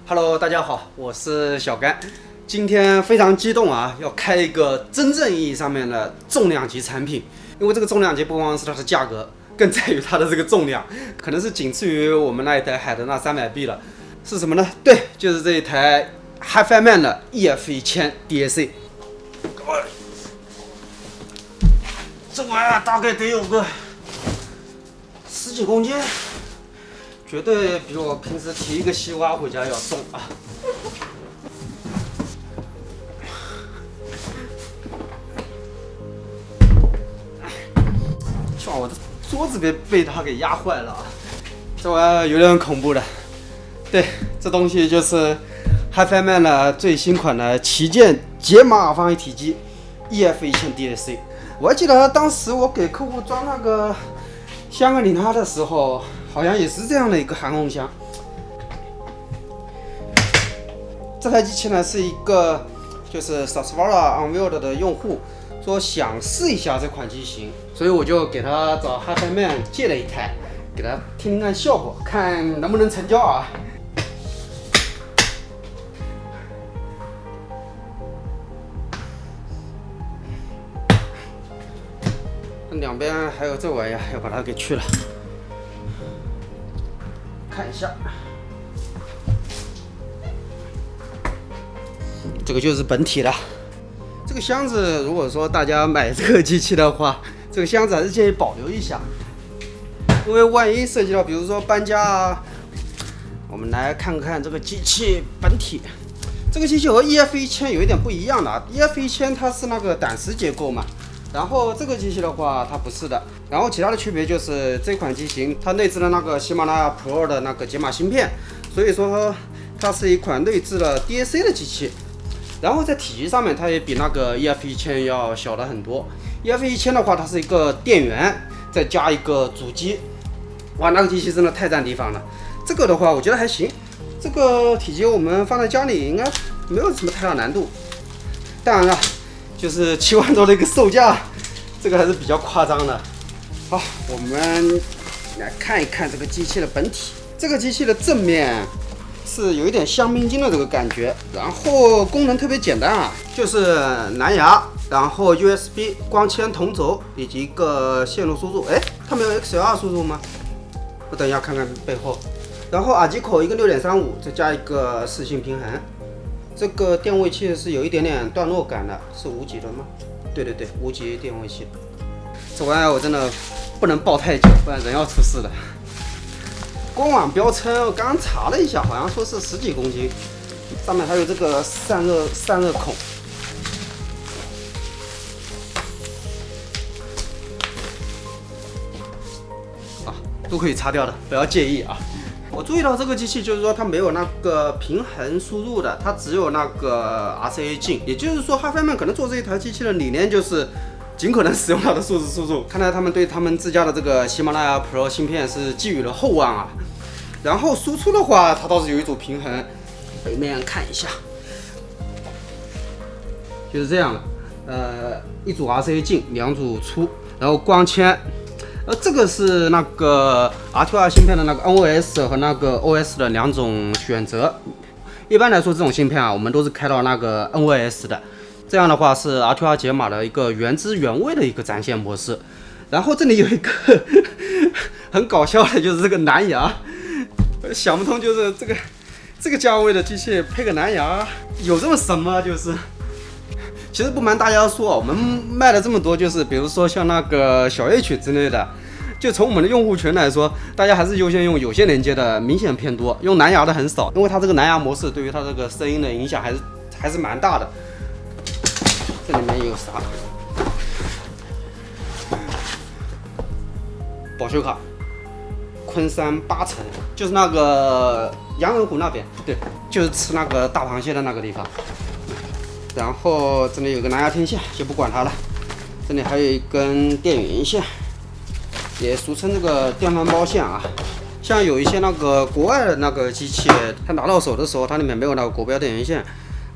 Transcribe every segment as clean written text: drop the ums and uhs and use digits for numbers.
Hello， 大家好，我是小甘。今天非常激动啊，要开一个真正意义上面的重量级产品。因为这个重量级不光是它的价格，更在于它的这个重量，可能是仅次于我们那一台海德纳300B 了。是什么呢？对，就是这一台 HiFiMan 的 EF1000 DAC。这玩意儿大概得有个10几公斤。绝对比我平时提一个西瓜回家要重啊！希望我的桌子别被它给压坏了啊！这玩意儿有点恐怖的。对，这东西就是 HiFiMan 的最新款的旗舰解码耳放一体机 EF1000 DAC。我还记得当时我给客户装那个香格里拉的时候，好像也是这样的一个含洪箱。这台机器呢是一个就是 Susvara Unveiled 的用户说想试一下这款机型，所以我就给他找 HiFiMan 借了一台，给他听听看效果，看能不能成交啊。两边还有这玩意儿，要把它给去了。看一下，这个就是本体了。这个箱子，如果说大家买这个机器的话，这个箱子还是建议保留一下，因为万一涉及到比如说搬家啊。我们来看看这个机器本体。这个机器和 EF1000 有一点不一样的啊 ，EF1000 它是那个胆石结构嘛。然后这个机器的话，它不是的。然后其他的区别就是这款机型它内置了那个喜马拉雅 Pro 的那个解码芯片，所以说它是一款内置了 DAC 的机器。然后在体积上面，它也比那个 EF1000 要小了很多。EF1000 的话，它是一个电源再加一个主机，哇，那个机器真的太占地方了。这个的话，我觉得还行。这个体积我们放在家里应该没有什么太大难度。当然了。就是7万多的一个售价，这个还是比较夸张的。好，我们来看一看这个机器的本体。这个机器的正面是有一点香槟金的这个感觉，然后功能特别简单啊，就是蓝牙，然后 USB 光纤同轴以及一个线路输入。哎，它没有 XLR 输入吗？我等一下看看背后。然后耳机口一个6.35，再加一个视信平衡。这个电位器是有一点点段落感的，是无级的吗？对，无级电位器。这玩意儿我真的不能抱太久，不然人要出事的。官网标称我刚刚查了一下，好像说是10几公斤，上面还有这个散热孔。啊，都可以擦掉的，不要介意啊。我注意到这个机器就是说它没有那个平衡输入的，它只有那个 RCA 镜，也就是说 HiFiMan 可能做这一台机器的理念就是尽可能使用它的数字输入。看来他们对他们自家的这个喜马拉雅 Pro 芯片是寄予了厚望啊。然后输出的话，它倒是有一组平衡，背面看一下，就是这样的，一组 RCA 镜，2组出，然后光纤。这个是那个 R2R 芯片的那个 NOS 和那个 OS 的2种选择。一般来说，这种芯片啊，我们都是开到那个 NOS 的。这样的话是 R2R 解码的一个原汁原味的一个展现模式。然后这里有一个很搞笑的，就是这个蓝牙，想不通就是这个价位的机器配个蓝牙有这么神吗？就是。其实不瞒大家说，我们卖了这么多，就是比如说像那个小夜曲之类的，就从我们的用户群来说，大家还是优先用有线连接的，明显偏多，用蓝牙的很少，因为它这个蓝牙模式对于它这个声音的影响还是蛮大的。这里面有啥？保修卡，昆山8层，就是那个阳澄湖那边，对，就是吃那个大螃蟹的那个地方。然后这里有个蓝牙天线，就不管它了。这里还有一根电源线，也俗称这个电饭煲线啊。像有一些那个国外的那个机器，它拿到手的时候，它里面没有那个国标电源线，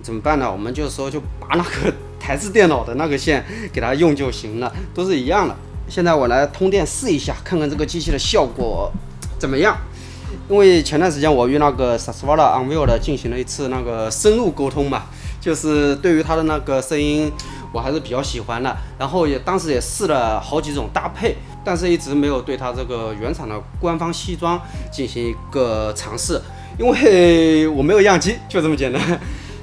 怎么办呢？我们就拔那个台式电脑的那个线给它用就行了，都是一样的。现在我来通电试一下，看看这个机器的效果怎么样。因为前段时间我与那个 Sasvara Unveiled 进行了一次那个深入沟通嘛，就是对于它的那个声音我还是比较喜欢的，然后当时也试了好几种搭配，但是一直没有对它这个原厂的官方西装进行一个尝试，因为我没有样机，就这么简单。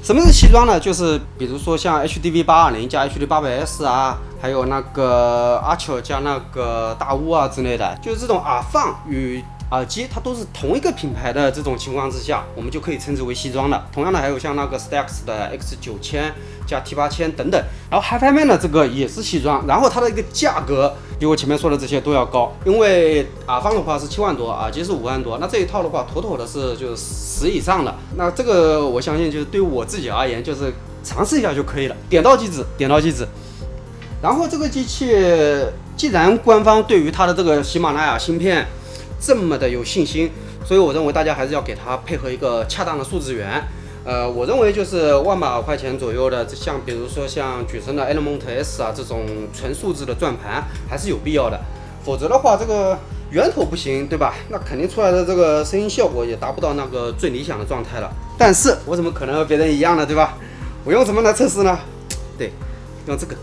什么是西装呢？就是比如说像 HDV 820加 HD 800S 啊，还有那个 Archer 加那个大乌啊之类的，就是这种耳放与耳机它都是同一个品牌的这种情况之下，我们就可以称之为西装了。同样的还有像那个 Stax 的 X9000加 T8000等等，然后 HiFiMan 的这个也是西装，然后它的一个价格比我前面说的这些都要高，因为耳放的话是7万多，耳机是5万多，那这一套的话妥妥的是就是10以上的。那这个我相信就是对我自己而言，就是尝试一下就可以了，点到即止，点到即止。然后这个机器既然官方对于它的这个喜马拉雅芯片这么的有信心，所以我认为大家还是要给它配合一个恰当的数字源。我认为就是1万把块钱左右的，像比如说像举升的 Element S 啊这种纯数字的转盘还是有必要的，否则的话这个源头不行，对吧？那肯定出来的这个声音效果也达不到那个最理想的状态了。但是我怎么可能和别人一样呢，对吧？我用什么来测试呢？对，用这个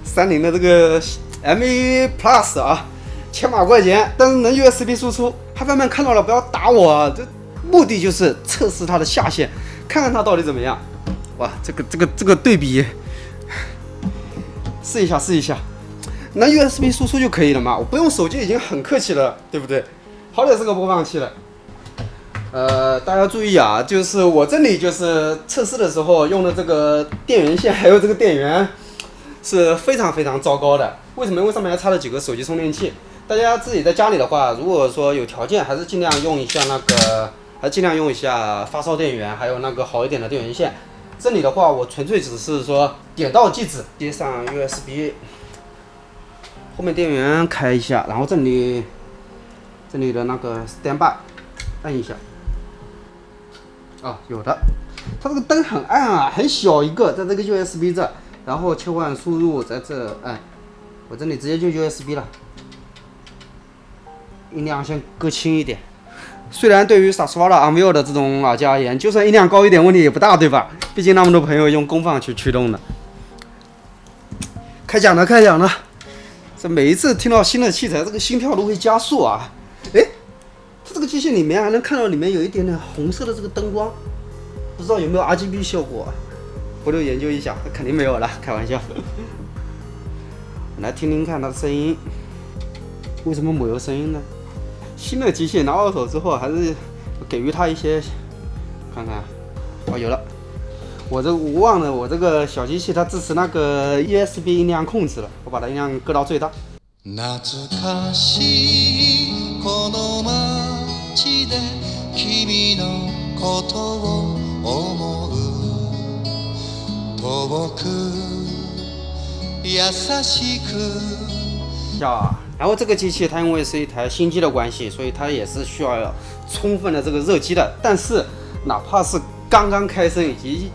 30的这个 M1 Plus 啊。千把块钱，但是能 USB 输出，HiFiMan看到了不要打我啊！这目的就是测试它的下限，看看它到底怎么样。哇，这个对比，试一下，能 USB 输出就可以了嘛？我不用手机已经很客气了，对不对？好歹是个播放器了。大家注意啊，就是我这里就是测试的时候用的这个电源线还有这个电源是非常非常糟糕的。为什么？因为上面还插了几个手机充电器。大家自己在家里的话，如果说有条件，还是尽量用一下发烧电源，还有那个好一点的电源线。这里的话，我纯粹只是说点到即止，接上 USB， 后面电源开一下，然后这里的那个 Standby 按一下，啊，有的。它这个灯很暗啊，很小一个，在这个 USB 这，然后切换输入在这按，我这里直接就 USB 了。音量先搁轻一点，虽然对于 Sasvara Unveiled 的这种耳机而言，就算音量高一点问题也不大，对吧？毕竟那么多朋友用功放去驱动的。开讲了，这每一次听到新的器材，这个心跳都会加速啊！哎，它这个机器里面还能看到里面有一点点红色的这个灯光，不知道有没有 RGB 效果啊？回头研究一下，肯定没有了，开玩笑。来听听看它的声音，为什么没有声音呢？新的机器拿到手之后，还是给予它一些，看看，哦，有了。我忘了，我这个小机器它支持那个 USB 音量控制了，我把它音量搁到最大。然后这个机器它因为是一台新机的关系，所以它也是需要充分的这个热机的。但是哪怕是刚刚开声以及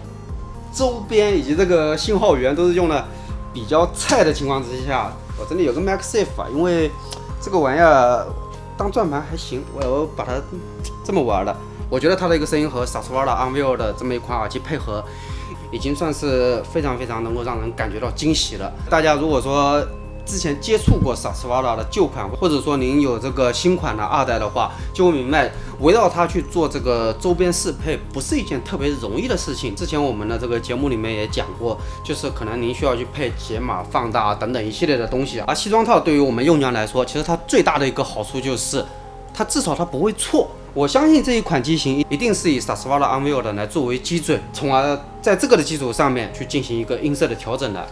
周边以及这个信号源都是用的比较菜的情况之下，我这里有个 MagSafe 啊，因为这个玩意儿当转盘还行，我把它这么玩的。我觉得它的一个声音和 Sasvara Unveiled 的这么一款耳机配合，已经算是非常非常能够让人感觉到惊喜了。大家如果说之前接触过 Sasvara 的旧款，或者说您有这个新款的2代的话，就会明白围绕它去做这个周边适配不是一件特别容易的事情。之前我们的这个节目里面也讲过，就是可能您需要去配解码、放大等等一系列的东西。而西装套对于我们用家来说，其实它最大的一个好处就是它至少它不会错。我相信这一款机型一定是以 Sasvara Unveiled 来作为基准，从而在这个的基础上面去进行一个音色的调整的。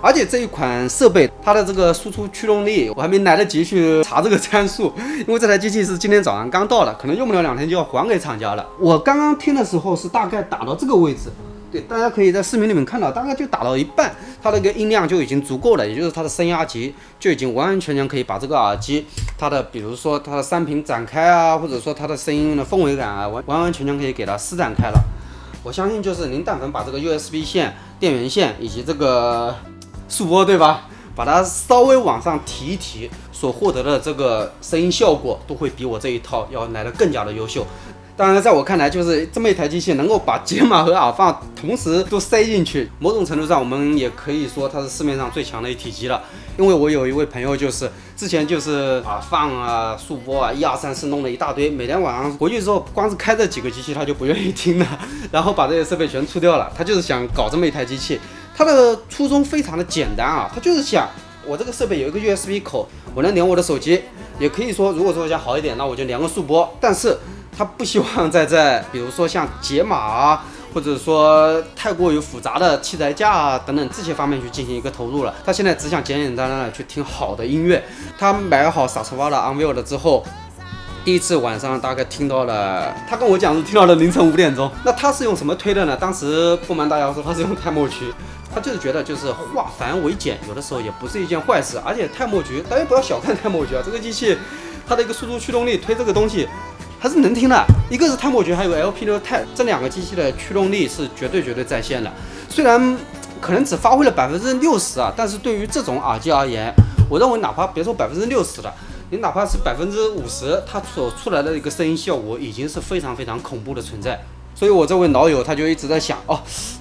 而且这一款设备它的这个输出驱动力，我还没来得及去查这个参数，因为这台机器是今天早上刚到的，可能用不了2天就要还给厂家了。我刚刚听的时候是大概打到这个位置，对，大家可以在视频里面看到，大概就打到一半，它的一个音量就已经足够了，也就是它的声压级就已经完完全全可以把这个耳机它的比如说它的3频展开啊，或者说它的声音的氛围感啊，完完全全可以给它施展开了。我相信就是您但凡把这个 USB 线、电源线以及这个束波，对吧？把它稍微往上提一提，所获得的这个声音效果都会比我这一套要来得更加的优秀。当然，在我看来，就是这么一台机器能够把解码和耳放同时都塞进去，某种程度上我们也可以说它是市面上最强的一体机了。因为我有一位朋友，就是之前就是耳放啊、束拨啊，1、2、3、4弄了一大堆，每天晚上回去之后，光是开这几个机器他就不愿意听了，然后把这些设备全出掉了。他就是想搞这么一台机器，他的初衷非常的简单啊，他就是想我这个设备有一个 USB 口，我能连我的手机，也可以说如果说想好一点，那我就连个束拨，但是他不希望在比如说像解码啊，或者说太过于复杂的器材架啊等等这些方面去进行一个投入了。他现在只想简简单单的去听好的音乐。他买好萨斯瓦的 Unveiled 之后，第一次晚上大概听到了，他跟我讲是听到了凌晨5点钟。那他是用什么推的呢？当时不瞒大家说，他是用泰默局。他就是觉得就是化繁为简，有的时候也不是一件坏事。而且泰默局，大家不要小看泰默局啊，这个机器它的一个输出驱动力推这个东西还是能听的。一个是泰默局，还有 LP6 Type， 这两个机器的驱动力是绝对在线的。虽然可能只发挥了60%啊，但是对于这种耳机而言，我认为哪怕别说60%了，你哪怕是50%，它所出来的一个声音效果已经是非常恐怖的存在。所以我这位老友他就一直在想，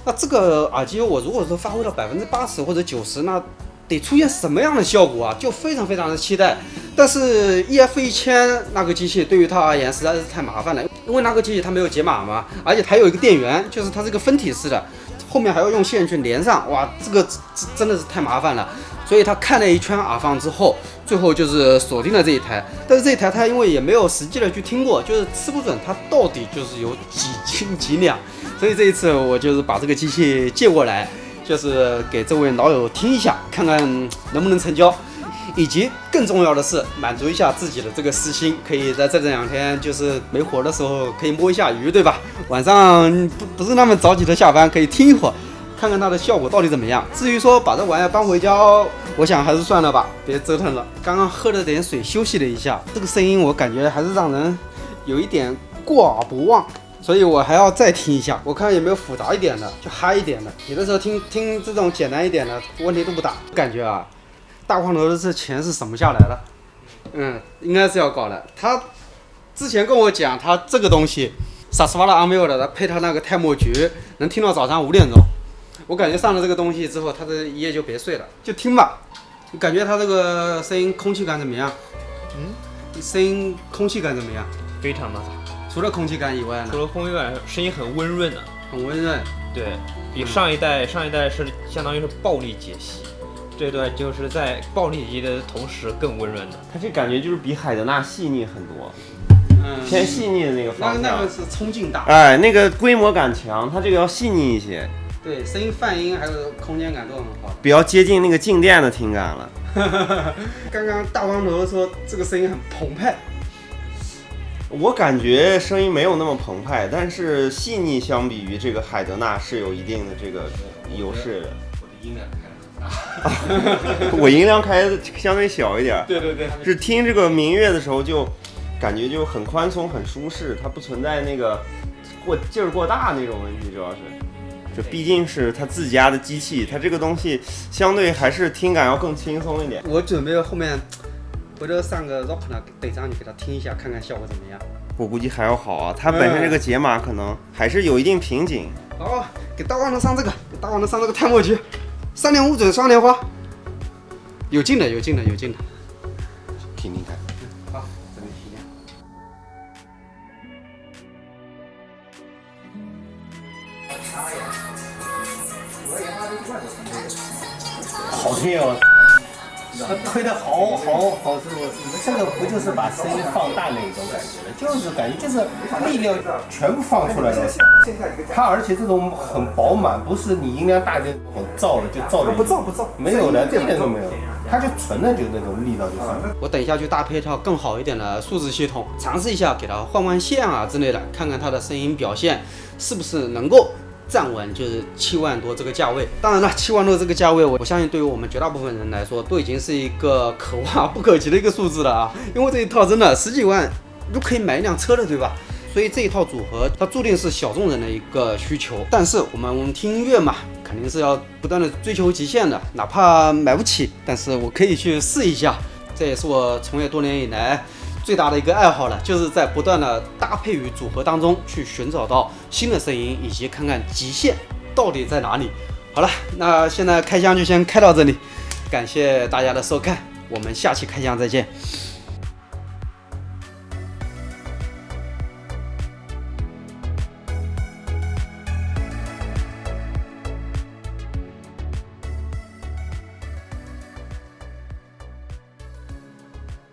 那这个耳机我如果说发挥到80%或者90%，那得出现什么样的效果啊？就非常的期待。但是 EF1000 那个机器对于他而言实在是太麻烦了，因为那个机器它没有解码嘛，而且还有一个电源，就是它是个分体式的，后面还要用线去连上，哇，这个真的是太麻烦了。所以他看了一圈耳放之后，最后就是锁定了这一台。但是这一台他因为也没有实际的去听过，就是吃不准它到底就是有几斤几两，所以这一次我就是把这个机器借过来，就是给这位老友听一下，看看能不能成交，以及更重要的是满足一下自己的这个私心，可以在这2天就是没活的时候可以摸一下鱼，对吧？晚上不是那么着急的下班，可以听一会儿，看看它的效果到底怎么样。至于说把这玩意儿搬回家，我想还是算了吧，别折腾了。刚刚喝了点水休息了一下，这个声音我感觉还是让人有一点过耳不忘，所以我还要再听一下，我看有没有复杂一点的，就嗨一点的。有的时候听这种简单一点的，问题都不大。感觉啊，大光头的这钱是省不下来了。应该是要搞的。他之前跟我讲，他这个东西萨斯瓦拉 Unveiled 的，配他那个泰默局，能听到早上5点钟。我感觉上了这个东西之后，他的一夜就别睡了，就听吧。你感觉他这个声音空气感怎么样？声音空气感怎么样？非常的好。除了空气感以外呢？除了空气感，声音很温润的。很温润。对，比上一代是相当于是暴力解析，这段就是在暴力解析的同时更温润的。它这感觉就是比海德纳细腻很多。偏细腻的那个方向。那个是冲劲大。那个规模感强，它这个要细腻一些。对，声音泛音还有空间感都很好，比较接近那个静电的听感了。刚刚大光头说这个声音很澎湃，我感觉声音没有那么澎湃，但是细腻相比于这个海德纳是有一定的这个优势的。我的音量开得很大，我音量开的相对小一点。对，是听这个民乐的时候就感觉就很宽松很舒适，它不存在那个劲儿过大那种问题，主要是。这毕竟是他自家的机器，它这个东西相对还是听感要更轻松一点。我准备后面回头上个 Rock 呢，怼上去给他听一下，看看效果怎么样。我估计还要好啊，它本身这个解码可能还是有一定瓶颈。好，给大光头上这个，给大光头上这个泰默局，3.5准双莲花，有劲的。听听看。好，这里听。好听哦，他推的好师傅，这个不就是把声音放大那种感觉了？就是感觉就是力量全部放出来了。它而且这种很饱满，不是你音量大点我造了就造的，不造，没有的，一点都没有。它就纯的就那种力道就是。我等一下去搭配一套更好一点的数字系统，尝试一下给它换线啊之类的，看看它的声音表现是不是能够站稳，就是7万多这个价位。当然了，7万多这个价位，我相信对于我们绝大部分人来说，都已经是一个可望不可及的一个数字了啊！因为这一套真的10几万都可以买一辆车了，对吧？所以这一套组合它注定是小众人的一个需求。但是我们听音乐嘛，肯肯定是要不断的追求极限的，哪怕买不起，但是我可以去试一下。这也是我从业多年以来最大的一个爱好了，就是在不断的搭配与组合当中去寻找到新的声音，以及看看极限到底在哪里。好了，那现在开箱就先开到这里，感谢大家的收看，我们下期开箱再见。